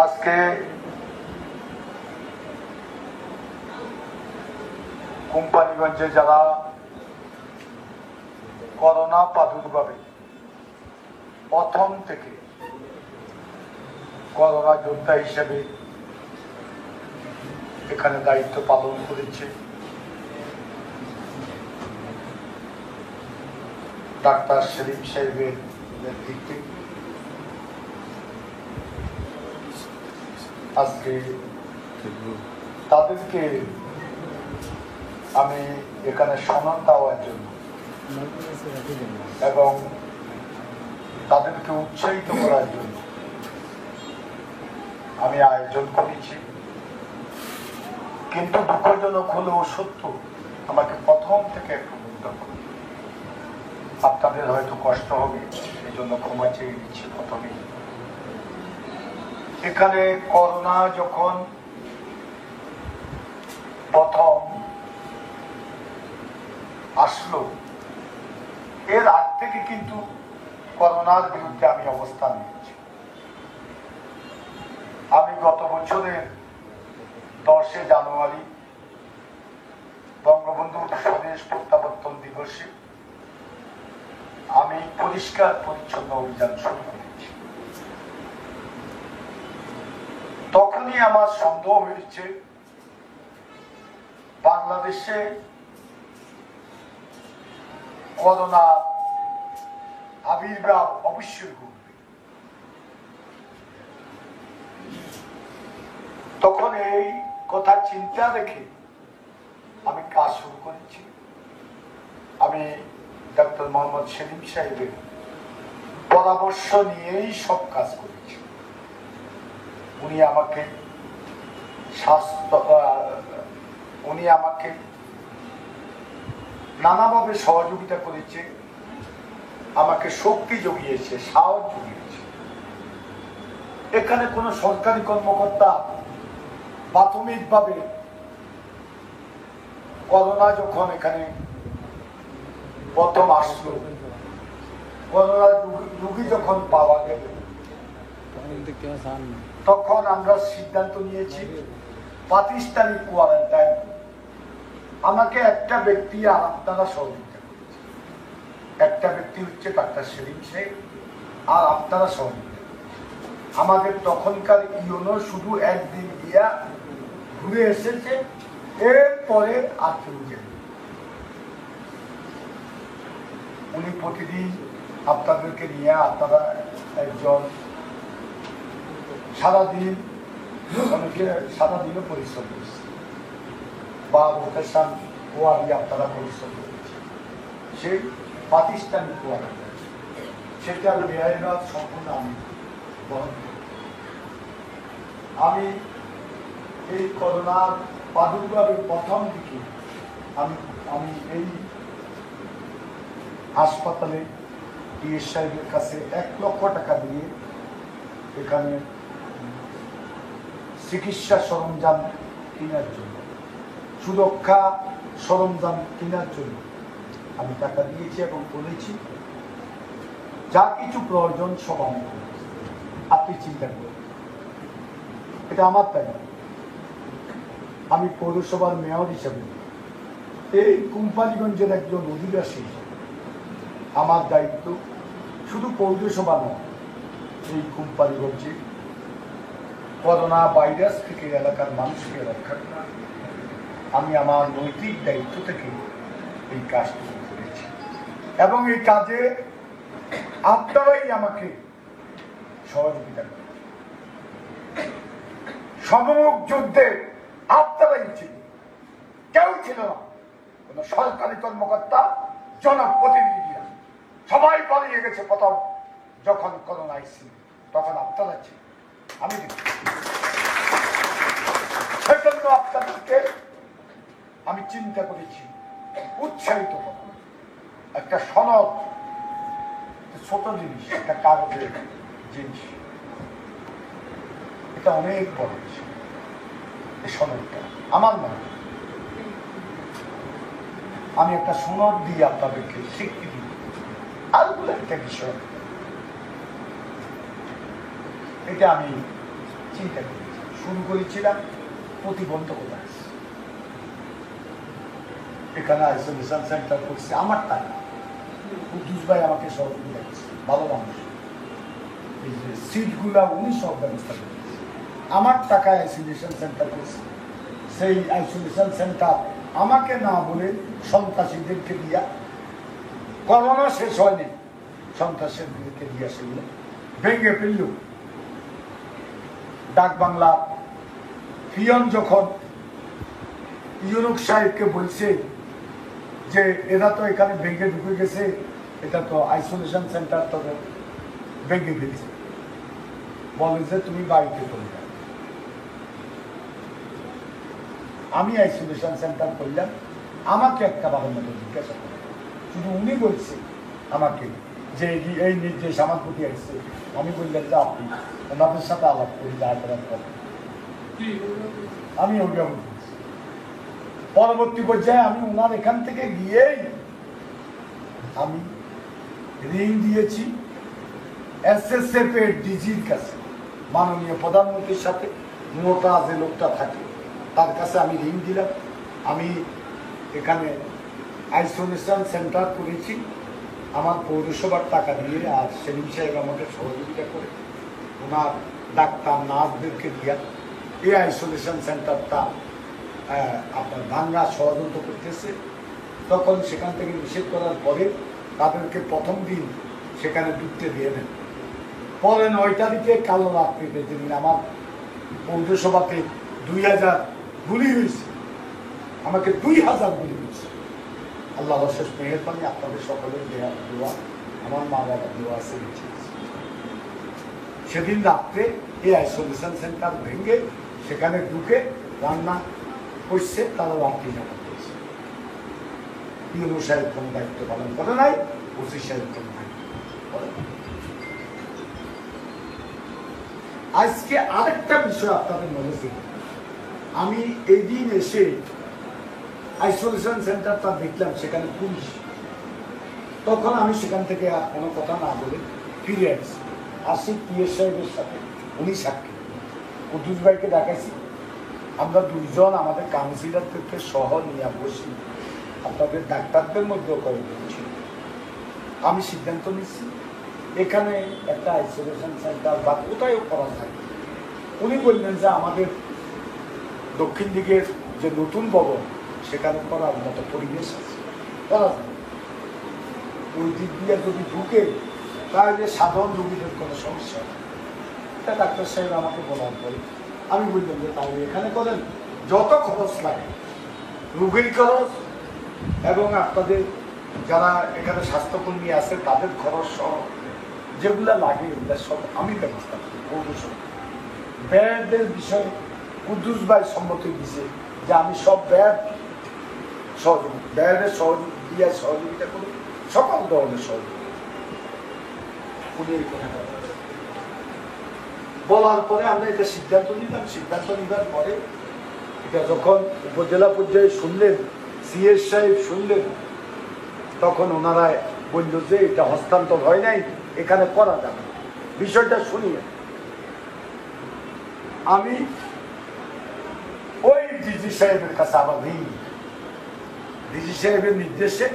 আজকে কোম্পানিগঞ্জে যারা করোনা প্রাদুর্ভাবে প্রথম থেকে করোনা যোদ্ধা হিসেবে এখানে দায়িত্ব পালন করেছে, ডাক্তার সেলিম সাহেবের নেতৃত্বে আজকে তাদেরকে আমি এখানে সনদ দেওয়ার জন্য এবং তাদেরকে উৎসাহিত করার জন্য আমি আয়োজন করেছি। কিন্তু দুঃখজনক হলেও সত্য, আমাকে প্রথম থেকে একটু উদ্যোগ করি, আপনাদের হয়তো কষ্ট হবে, এই জন্য ক্ষমা চেয়ে দিচ্ছি। প্রথমেই এখানে করোনা যখন প্রথম আসলো, এর আগ থেকে কিন্তু করোনার বিরুদ্ধে আমি অবস্থান নিয়েছি। আমি গত বছরের 10 জানুয়ারি বঙ্গবন্ধুর স্বদেশ প্রত্যাবর্তন দিবসে আমি পরিষ্কার পরিচ্ছন্ন অভিযান শুরু করেছি। তখনই আমার সন্দেহ হয়েছে বাংলাদেশে করোনা আবির্ভাব অবশ্যই ঘটবে। তখন এই কথা চিন্তা রেখে আমি কাজ শুরু করেছি। আমি ডাক্তার মোহাম্মদ সেলিম সাহেবের পরামর্শ নিয়েই সব কাজ করেছি। উনি আমাকে নানাভাবে সহযোগিতা করেছে, আমাকে শক্তি জুগিয়েছে, সাহস জুগিয়েছে। এখানে কোন সরকারি কর্মকর্তা প্রাথমিকভাবে করোনা যখন এখানে প্রথম আসলো, করোনা রোগী যখন পাওয়া গেল, তখন আমরা সিদ্ধান্ত নিয়েছি প্রাতিষ্ঠানিক কোয়ারেন্টাইন। আমাকে একটা ব্যক্তি আর আপনারা সহযোগিতা করেছে, একটা ব্যক্তি হচ্ছে ডাক্তার সেলিম সাহেব আর আপনারা সহযোগিতা। আমাদের তখনকার ইউনো শুধু একদিন গিয়া ঘুরে এসেছে, এরপরে আর কেউ যাবে। উনি প্রতিদিন আপনাদেরকে নিয়ে আপনারা একজন সারাদিনও পরিশ্রম করছে বা ভোকেশন ওয়ারি আপনারা পরিশ্রম করেছে, সেই প্রাতিষ্ঠানিক ওয়ারি সেটার ব্যয়ভার সম্পূর্ণ আমি বহন করি। আমি এই করোনার প্রাদুর্ভাবের প্রথম দিকে আমি এই হাসপাতালে পিএস সাহেবের কাছে 1 লক্ষ টাকা দিয়ে এখানে চিকিৎসা সরঞ্জাম কেনার জন্য, সুরক্ষা সরঞ্জাম কেনার জন্য আমি টাকা দিয়েছি এবং বলেছি যা কিছু প্রয়োজন সব আমি করেছি। আপনি চিন্তা করুন, এটা আমার তাই। আমি পৌরসভার মেয়র হিসেবে এই কোম্পানিগঞ্জের একজন অধিবাসী হিসেবে আমার দায়িত্ব শুধু পৌরসভা নয়, এই কোম্পানিগঞ্জে করোনা ভাইরাস থেকে এলাকার মানুষকে রক্ষা করা। আমি আমার নৈতিক দায়িত্ব থেকে এই কাজটি করেছি এবং এই কাজে আপনারাই আমাকে সহযোগিতা করেন। সমুখ যুদ্ধে আপনারাই ছিল, কেউ ছিল না, কোন সরকারি কর্মকর্তা, জনপ্রতিনিধিরা সবাই পালিয়ে গেছে। প্রথম যখন করোনা এসেছিল তখন আপনারা ছিল, আমি সেজন্য আপনাদেরকে আমি চিন্তা করেছি উৎসাহিত করব। একটা সনদ, ছোট জিনিস, একটা কাগজের জিনিস, এটা অনেক বড় বিষয়। এই সনদটা আমার নয়, আমি একটা সনদ দিয়ে আপনাদেরকে স্বীকৃতি দিব। আরো একটা বিষয়, এটা আমি চিন্তা করেছি। শুরু করেছিলাম প্রতিবন্ধকতা, এখানে আইসোলেশন সেন্টার করছে আমার টাকা, কুদ্দুস ভাই আমাকে সহযোগিতা করছে, ভালো মানুষ, এই যে সিটগুলা উনি সব ব্যবস্থা করেছে, আমার টাকায় আইসোলেশন সেন্টার করছে। সেই আইসোলেশন সেন্টার আমাকে না বলে সন্ত্রাসীদেরকে দিয়া, করোনা শেষ হয়নি, সন্ত্রাসীদেরকে দিয়া সেগুলো ভেঙে ফেলল। ডাক বাংলা পিয়ন যখন ইউনুক সাহেবকে বলছে যে এরা তো এখানে ভেঙে ঢুকে গেছে, এটা তো আইসোলেশন সেন্টার, তো ভেঙে ফেলছে, বলে যে তুমি বাড়িতে চলে যাও। আমি আইসোলেশন সেন্টার করলাম, আমাকে একটা বাবার মতো জিজ্ঞাসা করে, শুধু উনি বলছে আমাকে যে এই নির্দেশ আমার প্রতি আসছে। আমি বললাম যে আপনি ওনাদের সাথে আলাপ করি, যা করার পর আমি ওইটা বলছি। পরবর্তী পর্যায়ে আমি ওনার এখান থেকে গিয়েই আমি ঋণ দিয়েছি SSF এর ডিজির কাছে, মাননীয় প্রধানমন্ত্রীর সাথে মোটা যে লোকটা থাকে তার কাছে আমি ঋণ দিলাম। আমি এখানে আইসোলেশন সেন্টার করেছি আমার পৌরসভার টাকা দিয়ে, আর সেলিম সাহেব আমাকে সহযোগিতা করে ওনার ডাক্তার নার্সদেরকে দিয়া এই আইসোলেশন সেন্টারটা আপনার ভাঙ্গা ষড়যন্ত্র করতেছে। তখন সেখান থেকে নিষেধ করার পরে তাদেরকে প্রথম দিন সেখানে ঢুকতে দিয়ে দেন। পরে 9 তারিখে কালো রাত্রিতে যেদিন আমার পৌরসভাতে 2000 গুলি হয়েছে, আমাকে 2000 গুলি হয়েছে। আল্লাহ শেষ মেহেরবানি, আপনাদের সকলের দোয়া, আমার মা বাবার দোয়া আছে। সেদিন রাত্রে এই আইসোলেশন সেন্টার ভেঙে সেখানে ঢুকে রান্না করছে, তারা রাত্রি যাপন করছে। ইউনু সাহেব কোনো দায়িত্ব পালন করে নাই, ওসি সাহেব কোনো দায়িত্ব করে নাই। আজকে আরেকটা বিষয় আপনাদের মনে ছিল, আমি এই দিন এসে আইসোলেশন সেন্টারটা দেখলাম, সেখানে পুলিশ। তখন আমি সেখান থেকে আর কোনো কথা না বলে ফিরে আসছি। আসি পিএস সাহেবের সাথে, উনি সাক্ষী, কুদ্দুস ভাইকে দেখাইছি। আমরা দুইজন আমাদের কাউন্সিলরদেরকে সহ নিয়ে বসি, আপনাদের ডাক্তারদের মধ্যেও করে দিচ্ছি। আমি সিদ্ধান্ত নিচ্ছি এখানে একটা আইসোলেশন সেন্টার বা কোথায় করা যায়। উনি বললেন যে আমাদের দক্ষিণ দিকের যে নতুন ভবন সেখানে করার মতো পরিবেশ আছে, করা যায়। ওই দিক দিয়ে যদি ঢুকে তাহলে সাধারণ রোগীদের কোনো সমস্যা নেই। এটা ডাক্তার সাহেব আমাকে বলার পরে আমি বললাম যে তাহলে এখানে করেন, যত খরচ লাগে রোগীর খরচ এবং আপনাদের যারা এখানে স্বাস্থ্যকর্মী আছে তাদের খরচ সহ যেগুলো লাগে এগুলো সব আমি ব্যবস্থা করি। পৌরসভা ব্যয়ের বিষয়ে কুদ্দুস ভাই সম্মতি দিছে যে আমি সব ব্যয়ের সহযোগিতা করি, সকল ধরনের সহযোগিতা। উনি এই কথা বলার পরে আমরা এটা সিদ্ধান্ত নিলাম। সিদ্ধান্ত নেবার পরে এটা যখন উপজেলা পর্যায়ে শুনলেন, সিএস সাহেব শুনলেন, তখন ওনারা বলল যে এটা হস্তান্তর হয় নাই, এখানে করা যাবে। বিষয়টা শুনিয়ে আমি ওই ডিজি সাহেবের কাছে আবার ডিজি সাহেবের নির্দেশে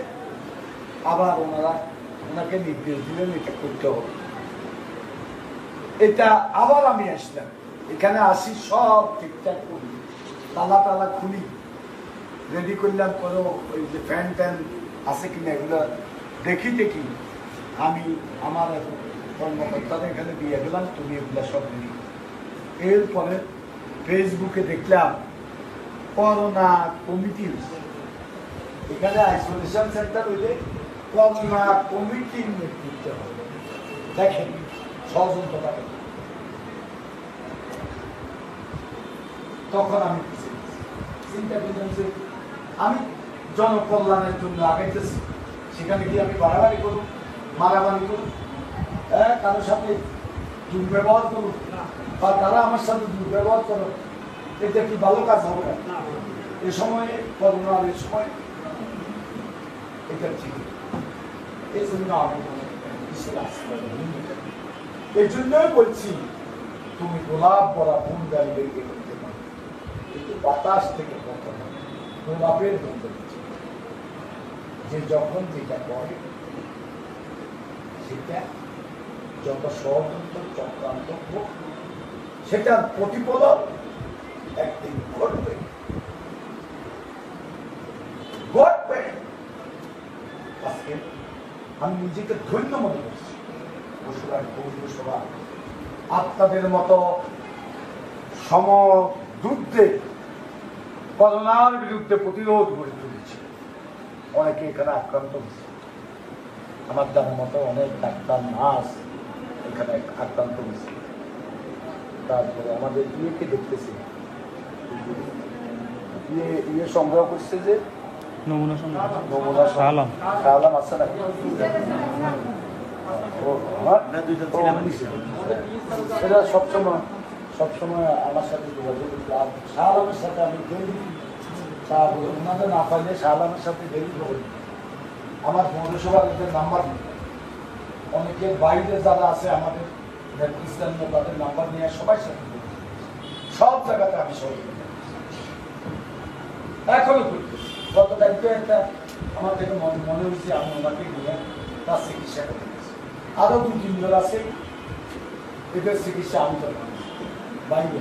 আবার ওনাকে নির্দেশ দিলেন এটা করতে হবে। এটা আবার আমি আসলাম, এখানে আসি, সব ঠিকঠাক করি, তালা খুলি, রেডি করলাম, কোনো ওই যে ফ্যান ট্যান আছে কিনা এগুলো দেখি আমি আমার কর্মকর্তাদের এখানে দিয়ে গেলাম, তুমি এগুলো সব রেডি। এরপরে ফেসবুকে দেখলাম করোনা কমিটি এখানে আইসোলেশন সেন্টার হইলে করোনা কমিটির নেতৃত্বে হবে। দেখেন ষড়যন্ত্রটা। তখন আমি চিন্তা করলাম যে আমি জনকল্যাণের জন্য আগাইতেছি, সেখানে কি আমি বাড়াবাড়ি করুন, মারামারি করুন, কারোর সাথে দুর্ব্যবহার করুন, বা তারা আমার সাথে দুর্ব্যবহার করো, এটা কি ভালো কাজ হবে না? এ সময়ে করোনার এই সময় এটা ঠিক। এই জন্য আমি এই জন্যই বলছি তুমি গোলাপ ভরা ফুল গাড়ি বেরিয়ে করতে পারো, কিন্তু বাতাস থেকে গোলাপের গন্ধ দিচ্ছে। যে যখন যেটা করে সেটা যত ষড়যন্ত্র চক্রান্ত হোক, সেটার প্রতিফলন একদিন ঘটবে ঘটবে। আজকে আমি নিজেকে ধন্য মনে করছি পৌরসভা আপনাদের মতো সমযুদ্ধে করোনার বিরুদ্ধে প্রতিরোধ গড়ে তুলেছে। অনেকে এখানে আক্রান্ত হয়েছে, আমার জানার মতো অনেক ডাক্তার নার্স এখানে আক্রান্ত হয়েছে। তারপরে আমাদের ইয়েকে দেখতেছি, ইয়ে সংগ্রহ করছে যে নমুনা আছে না, সেটা সবসময় আমার সাথে যোগাযোগ করতে। আর শাহ আলমের সাথে আমি ডেলি ওনাদের না পাইলে শাহ আলমের সাথে ডেলি করি। আমার পৌরসভার নাম্বার নেই, অনেকের বাইরে যারা আছে আমাদের ইসলামীয় তাদের নাম্বার নিয়ে সবাই সাথে সব জায়গাতে আমি সহযোগিতা এখনো করতেছি। গত তারিখে একটা আমার থেকে মনে হয়েছে আমি ওনাকে নিয়ে তার চিকিৎসা করতে গেছি। আরো 2-3 জন আছে, এদের চিকিৎসা আমি তো বাইরে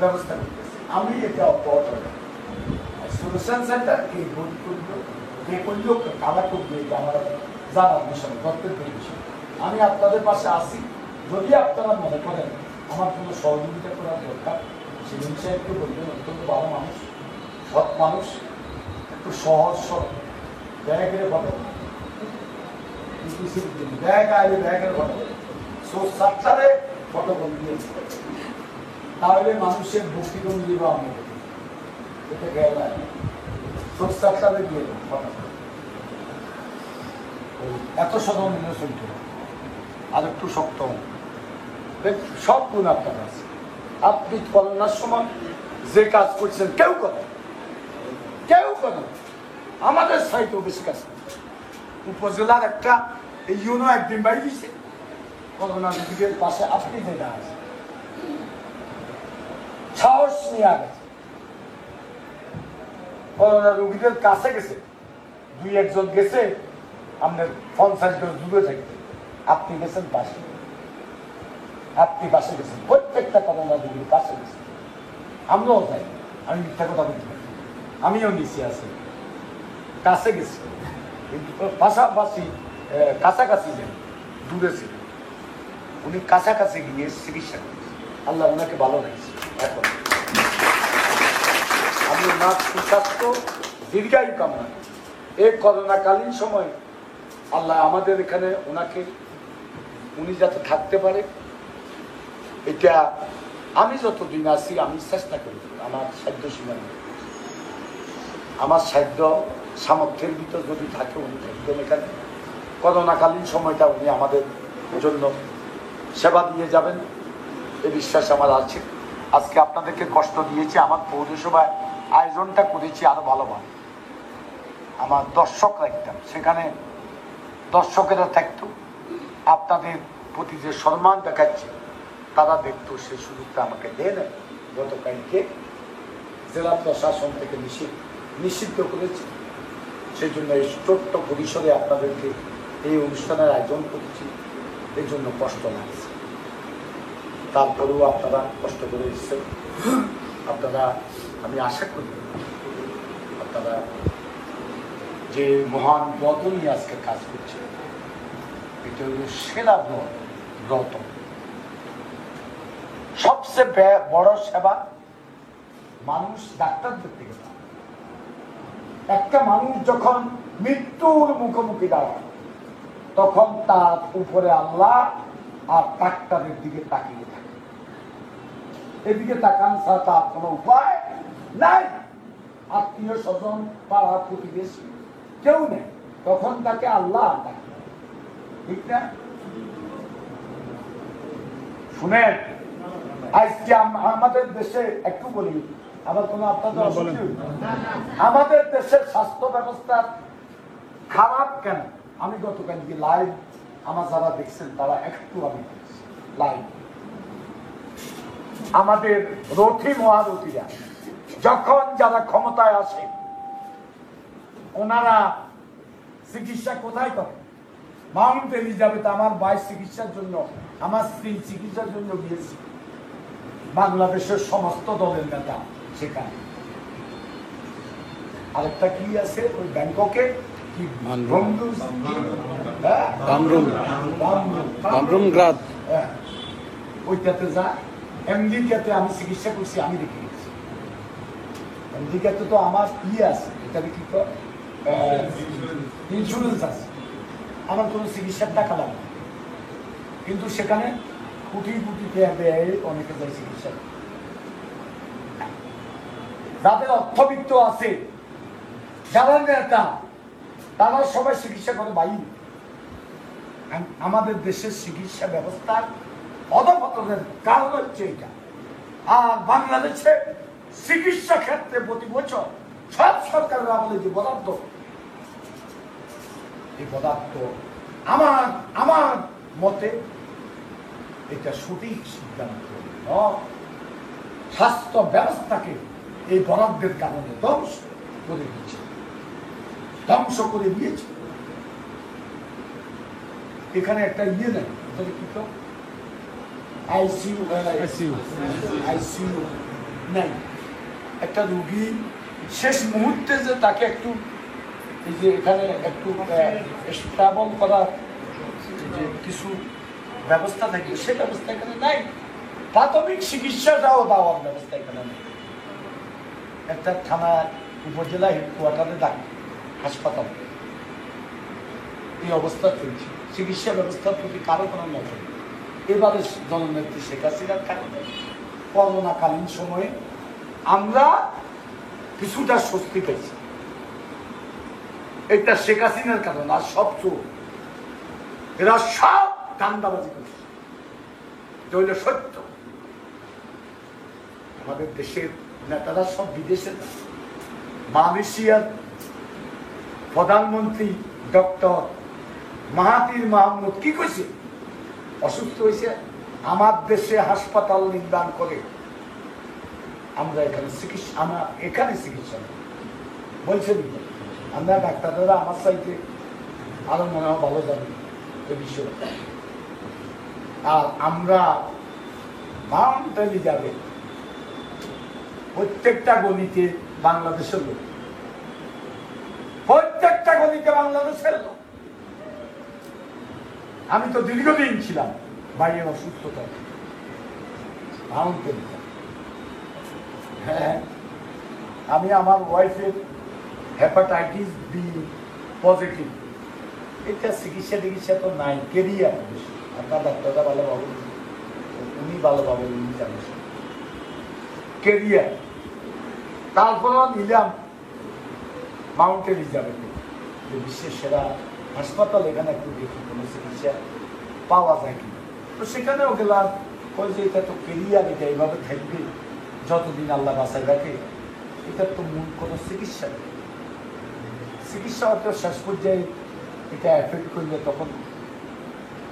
ব্যবস্থা করতেছি। আমি এটা সলিউশন সেন্টার কে করলেও কারা করবে এটা আমার জানার বিষয়, কর্তব্যের বিষয়। আমি আপনাদের পাশে আসি, যদি আপনারা মনে করেন আমার কোনো সহযোগিতা করার দরকার, সেদিন সাহেবকে বলবেন, অত্যন্ত ভালো মানুষ, সৎ মানুষ, একটু সহজ সরল, ব্যাগের ফটো ব্যাগ আইলে ব্যাগের ফটো সাতটারে ফটো দিয়ে, তাহলে মানুষের ভক্তিগণ দিব আমি এটা গেল সাতটারে দিয়ে ফটো। এত সদন চলত আর একটু শক্ত সব গুণ আপনার আছে। আপনি করোনার সময় যে কাজ করছেন কেউ করে আমাদের সাইটেও বেশি কাজ করছে। উপজেলার একটা ইউনো একদিন বাড়ি দিয়েছে করোনা রোগীদের পাশে, আপনি যেটা আছে সাহস নিয়ে গেছে, করোনা রোগীদের কাছে গেছে, 2-1 গেছে আপনার 50 জন দূরে থাকতে, আপনি গেছেন পাশে, আপনি পাশে গেছেন, প্রত্যেকটা করোনা রোগীর কাছে গেছেন। আমরাও যাই, আমি মিথ্যা কথা বলতে পারি, আমিও নিচে আছি, কাছে গেছি, কিন্তু পাশাপাশি কাছাকাছি নেন, দূরে ছিল। উনি কাছাকাছি গিয়ে চিকিৎসা করেছে, আল্লাহ ওনাকে ভালো লাগছে। এখন আমি ওনার সুস্বাস্থ্য দীর্ঘায়ু কামনা, এই করোনাকালীন সময় আল্লাহ আমাদের এখানে ওনাকে, উনি যাতে থাকতে পারে, এটা আমি যতদিন আছি আমি চেষ্টা করি, আমার সাধ্য সীমা নেই, আমার সাধ্য সামর্থ্যের ভিতর যদি থাকে উনি থাকবেন এখানে। করোনাকালীন সময়টা উনি আমাদের জন্য সেবা দিয়ে যাবেন, এই বিশ্বাস আমার আছে। আজকে আপনাদেরকে কষ্ট দিয়েছি, আমার পৌরসভায় আয়োজনটা করেছি আরো ভালোভাবে, আমার দর্শক রাখতাম, সেখানে দর্শকেরা থাকতো, আপনাদের প্রতি যে সম্মান দেখাচ্ছে তারা দেখতো, সেই সুযোগটা আমাকে দেয় না। গতকালকে জেলা প্রশাসন থেকে নিষিদ্ধ করেছে, সেই জন্য এই ছোট্ট পরিসরে আপনাদেরকে এই অনুষ্ঠানের আয়োজন করেছি, এই জন্য কষ্ট লাগছে। তারপরেও আপনারা কষ্ট করে এসেছেন, আপনারা, আমি আশা করি আপনারা যে মহান ব্রত নিয়ে আজকে কাজ করছে, এটা হল সেরা ব্রত, সবচেয়ে বড় সেবা মানুষ ডাক্তারদের থেকে পায়। একটা মানুষ যখন মৃত্যুর মুখোমুখি দাঁড়ায়, তখন তার উপরে আল্লাহ আর ডাক্তারের দিকে তাকিয়ে থাকে, এদিকে তাকান ছাড়া তার কোনো উপায় নাই। আত্মীয় স্বজন, পাড়া প্রতিবেশী কেউ নেই, তখন তাকে আল্লাহ ডাকে, ঠিক না? শুনেন, আজকে আমাদের দেশে একটু বলি, আবার কোনো আপনাদের আমাদের দেশের স্বাস্থ্য ব্যবস্থা খারাপ কেন? আমি গতকালকে লাইভ, আমার যারা দেখছেন তারা একটু আমি লাইভ আমাদের রথী মহারথীরা যখন যারা ক্ষমতায় আসে ওনারা চিকিৎসা কোথায় করে? মাউন্ট এলিজাবেথ আমার ভাই চিকিৎসার জন্য, আমার স্ত্রী চিকিৎসার জন্য গিয়েছি। বাংলাদেশের সমস্ত দলের নেতা সেখানে। আরেকটা কি আছে ওই ব্যাংককে কি ওইটাতে যা আমেরিকাতে আমি চিকিৎসা করছি, আমি দেখে গেছি। আমেরিকাতে তো আমার আছে, এটাতে কি ইন্স্যুরেন্স আছে, আমার কোনো চিকিৎসার টাকা লাগে না। কিন্তু সেখানে কোটি কোটি টাকা দেয় অনেকে যায় চিকিৎসা। যাদের অর্থবিত্ত আছে, যারা নেতা, তারা সবাই চিকিৎসা করে বাইরে। আমাদের দেশের চিকিৎসা ব্যবস্থার অধপতনের কারণ হচ্ছে এটা। আর বাংলাদেশে চিকিৎসা ক্ষেত্রে প্রতি বছর সব সরকারের আমলে যে বরাদ্দ, এই বরাদ্দ আমার মতে এটা সঠিক সিদ্ধান্ত নয়। স্বাস্থ্য ব্যবস্থাকে এই বরাদ্দের কারণে ধ্বংস করে দিচ্ছে, ধ্বংস করে দিয়েছে। এখানে একটা ইয়ে নেই, কি তো আইসিইউ নেই। একটা রুগী শেষ মুহূর্তে যে তাকে একটু এই যে এখানে একটু স্টেবল করার যে কিছু ব্যবস্থা থাকে, সে ব্যবস্থা এখানে নাই। প্রাথমিক চিকিৎসাটাও দেওয়ার ব্যবস্থা এখানে নেই। একটা থানা উপজেলা হেডকোয়ার্টারে হাসপাতাল এই অবস্থা চলছে। চিকিৎসা ব্যবস্থার প্রতি কারো কোনো নজর। এবারে জননেত্রী শেখ হাসিনার কারণে করোনাকালীন সময়ে আমরা কিছুটা স্বস্তি পেয়েছি। এটা শেখ হাসিনার কারণে। আর সব চোর, এরা সব ধান্দাবাজি করছে, এটা হইল সত্য। আমাদের দেশের নেতারা সব বিদেশে। মালয়েশিয়ার প্রধানমন্ত্রী ডক্টর মাহাতির মাহমুদ কি কইছে? অসুস্থ হয়েছে, আমার দেশে হাসপাতাল নির্মাণ করে আমরা এখানে চিকিৎসা বলছেন। আমরা ডাক্তাররা আমার চাইতে আরো মনে হয় ভালো জানি এ বিষয়ে। আর আমরা মাউন্ট এলিজাবেথ প্রত্যেকটা গলিতে বাংলাদেশের লোক, প্রত্যেকটা গলিতে বাংলাদেশের লোক। আমি তো দীর্ঘদিন ছিলাম বাইরের অসুস্থতা। মাউন্ট এলিজাবেথ, হ্যাঁ, আমি আমার ওয়াইফের হেপাটাইটিস বি পজিটিভ, এটা চিকিৎসা তো নাই। কেরিয়ার আপনার ডাক্তাররা ভালো পাবেন, উনি ভালো পাবেন, উনি জানেন কেরিয়ার। তারপরেও নিলাম মাউন্ট এলিজাবেথে, যে বিশ্বের সেরা হাসপাতাল। এখানে একটু দেখি কোনো চিকিৎসা পাওয়া যায় কিনা। তো সেখানেও গেলাম, ওই যে এটা তো কেরিয়ার, এটা এইভাবে থাকবে যতদিন আল্লাহ বাঁচায় রাখে। এটার তো মূল কোনো চিকিৎসা নেই। চিকিৎসা হয়তো শেষ পর্যায়ে এটা এফেক্ট করলে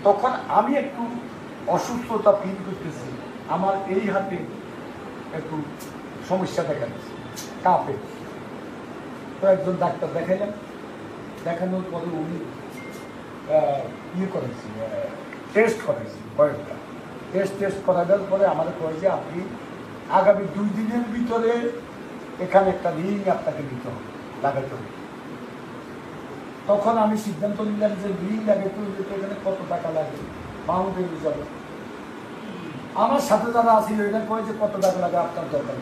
তখন আমি একটু অসুস্থতা ফিল করতেছি। আমার এই হাতে একটু সমস্যা দেখা দিচ্ছে, কাঁপে। তো একজন ডাক্তার দেখাইলাম, দেখানোর পরে উনি করেছি, টেস্ট করেছি কয়েকটা। টেস্ট করানোর পরে আমাদের কয়ে যে আপনি আগামী 2 দিনের ভিতরে এখানে একটা রিং আপনাকে দিতে হবে, লাগাইতে হবে। তখন আমি সিদ্ধান্ত নিলাম যে রিং লাগাইতে হলে এখানে কত টাকা লাগে, মাউন্ট এলিজাবেথ। আমার সাথে যারা আসছিল এটা কয়ে যে কত টাকা লাগে আপনার দরকার,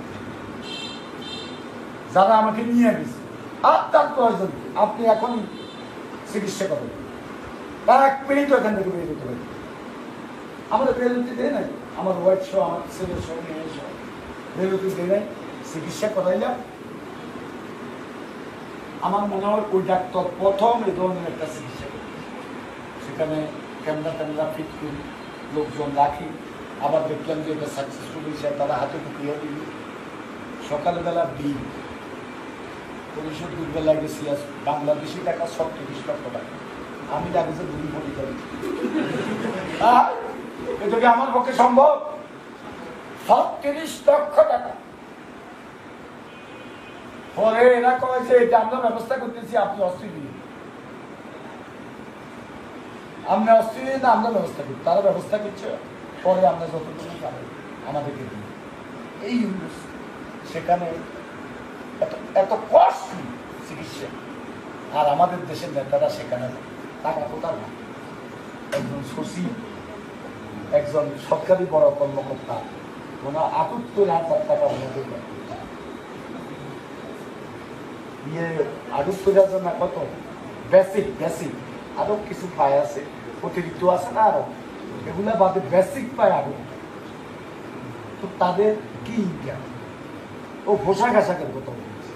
যারা আমাকে নিয়ে গেছে। আপনার প্রয়োজন, আপনি এখনই চিকিৎসা করেন, তার 1 মিনিটও এখান থেকে বের হতে পারি। আমাদের বেরোতে দেয় নাই, আমার ওয়াইফ সহ, আমার ছেলের সহ, মেয়ের সহ বেরোতে দেয় নাই। চিকিৎসা করাইলাম। আমার মনে হয় ওই ডাক্তার প্রথম এই ধরনের একটা চিকিৎসা করে। সেখানে ক্যামেরা ফিট করি, লোকজন রাখি। আবার দেখলাম যে এটা সাকসেসফুল হয়েছে, তারা হাতে ঢুকিয়ে দিল। সকালবেলা বিল 19 বেলা গেছি, বাংলাদেশি টাকা 37 লক্ষ টাকা। আমি লাগেছে 2 কোটি টাকা। এটা কি আমার পক্ষে সম্ভব? 36 লক্ষ টাকা। পরে এরা কয় যে এটা আমরা ব্যবস্থা করতেছি, আপনি অস্ত্র দিন, আমরা অস্ত্র দিন না, আমরা ব্যবস্থা করি। তারা ব্যবস্থা করছে, পরে আমরা যতটুকু পারি আমাদেরকে দিই। এই সেখানে এত কষ্টলি চিকিৎসা, আর আমাদের দেশের নেতারা সেখানে টাকা কোথাও না। একজন সচিব, একজন সরকারি বড় কর্মকর্তা, ওনার ৭৮,০০০ টাকা ওনাদের ইয়ে ৭৮,০০০ না কত বেসিক বেসিক আরো কিছু পায় আছে, অতিরিক্ত আছে না আরো, এগুলা বাদে বেসিক পায় আরো। তো তাদের কি ইনকাম? ও পোশাক আশাকের কথা বলছে।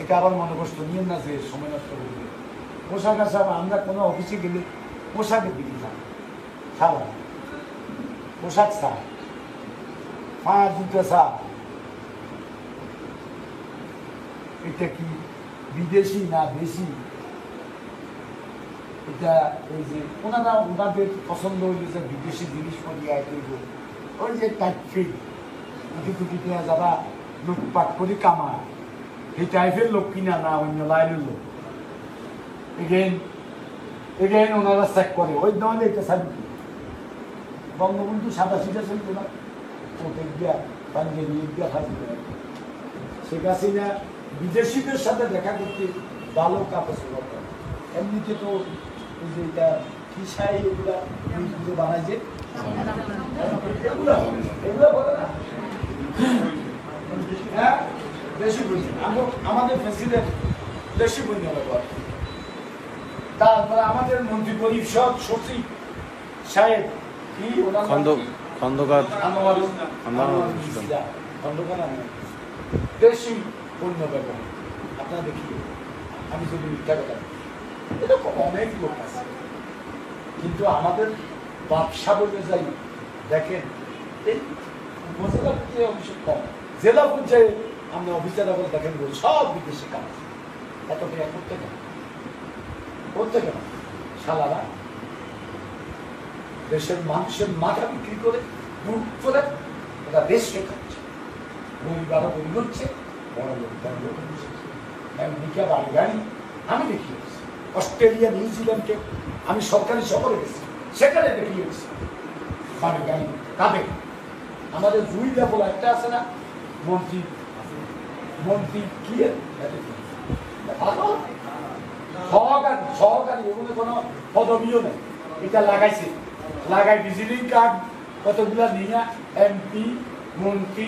এটা আবার মনে কষ্ট নিয়ে না যে সময় নষ্ট করবে। পোশাক আশাক আমরা কোনো অফিসে গেলে পোশাকের দিকে যাই, ছাড়া পোশাক ছাড়, পা জুতো ছাড়। এটা কি বিদেশি না দেশি? এটা ওই যে ওনারা ওনাদের পছন্দ হইলে যে বিদেশি জিনিস পরিয়ে করব, ওই যে টাইপের কোটি কোটি টাকা যারা লুটপাট করে কামায়, এই টাইপের লোক কিনা না অন্য লাইনের লোক। এগেন এগেন ওনারা চেক করে, ওই ধরনের এটা সাবি বঙ্গবন্ধু সাদা সিধা চলতো না, ওদের দিয়া পাঞ্জাবি দিয়া ফাঁসি করে। শেখ হাসিনা বিদেশিদের সাথে দেখা করতে ভালো কাপড় করে। এমনিতে তো ওই যে এটা কি সাই এগুলা বানায় যে এগুলো বলে না, হ্যাঁ দেশি বই আমাদের প্রেসিডেন্ট দেশি বই করে। তারপরে আমাদের মন্ত্রী পরিষদ সচিব সাহেব কি খন্দকার দেশি পণ্য ব্যবহার। আপনারা দেখি, আমি যদি মিথ্যা কথা, এরকম অনেক লোক আছে, কিন্তু আমাদের ব্যবসা বলে যাই দেখেন এই উপজেলা পর্যায়ে অংশ কম, জেলা পর্যায়ে আমরা অফিসাররা বলে দেখেন সব বিদেশি কাজ। এত টাকা করতে কেন করতে কেন? শালারা দেশের মানুষের মাথা বিক্রি করে লুট করে ওরা দেশকে খাচ্ছে, গরিবারও গরিব হচ্ছে, বড় লোক বড় লোক হচ্ছে। আমেরিকা বাড়ি গাড়ি আমি দেখিয়েছি, অস্ট্রেলিয়া নিউজিল্যান্ডকে আমি সরকারি সফরে গেছি, সেখানে দেখিয়েছি বাড়ি গাড়ি কাঁদে। আমাদের দুই লেভেল একটা আছে না, মন্ত্রী মন্ত্রী কি সহকারী সহকারী, এগুলো কোনো পদবিও নেই। এটা লাগাইছে, লাগাই ভিজিটিং কার্ড কতগুলো নিয়ে এমপি মন্ত্রী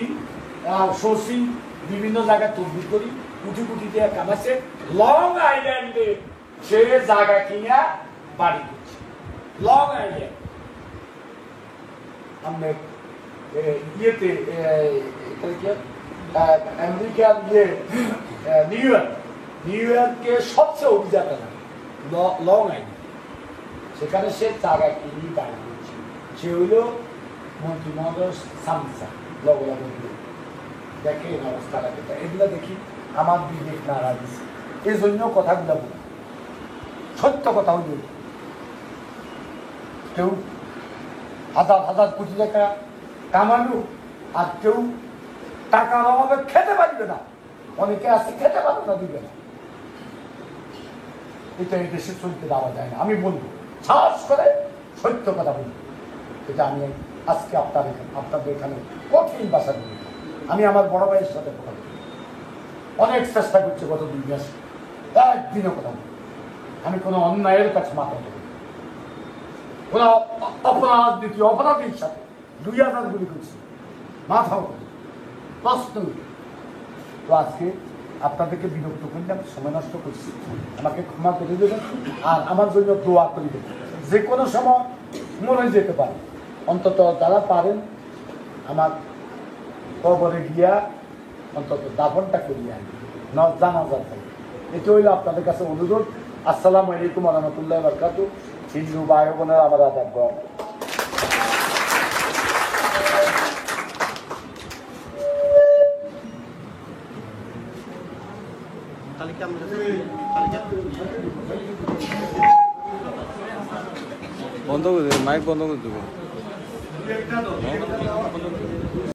সচিব বিভিন্ন জায়গায় তদবির করি, কোটি কোটি টাকা কামাচ্ছে। লং আইল্যান্ডে সে জায়গা কিনা বাড়ি করছে, লং আইল্যান্ড। আমরা ইয়েতে আমেরিকার ইয়ে নিউ ইয়র্কে সবচেয়ে অভিজাত না লং আইল্যান্ড, সেখানে সে জায়গা কিনে বাড়ি করছে। সে হইল মন্ত্রী মহোদয় সামসা লগলা বন্ধু। দেখে এই অবস্থাটা কেটে, এগুলো দেখি আমার বিবেক নাড়া দিচ্ছে। এই জন্য কথাগুলো বলি, সত্য কথা হইল কেউ হাজার হাজার কোটি টাকা কামানো, আর কেউ টাকার অভাবে খেতে পারবে না। অনেকে আছে খেতে পারবে না, দিবে না। এটা এই দেশে চলতে দেওয়া যায় না। আমি বলবো, সাহস করে সত্য কথা বলবো। এটা আমি আজকে আপনাদের এখানে কঠিন ভাষা বলি। আমি আমার বড় ভাইয়ের সাথে কথা বলি, অনেক চেষ্টা করছি গত 2 মাস, একদিনও কথা বলি। আমি কোনো অন্যায়ের কাছে মাথা দেব, কোনো অপরাধনীতি অপরাধীর সাথে 2000 গুলি করছি, মাথাও প্রশ্ন। তো আজকে আপনাদেরকে বিরক্ত করলে আমি সময় নষ্ট করছি, আমাকে ক্ষমা করে দেবেন। আর আমার জন্য দোয়া করে দেবেন, যে কোনো সময় মরে যেতে পারে। অন্তত যারা পারেন আমার কবরে গিয়া অন্তত দাফনটা করিয়ে আনবে, জানাজা থাকে। এটা হইল আপনাদের কাছে অনুরোধ। আসসালামু আলাইকুম ওয়া রাহমাতুল্লাহি ওয়া বারাকাতুহু। হিন্দু ভাই বোনেরা আমার আদাব গ্রহণ। বন্ধ করে দেবে, মাইক বন্ধ করে দেবে।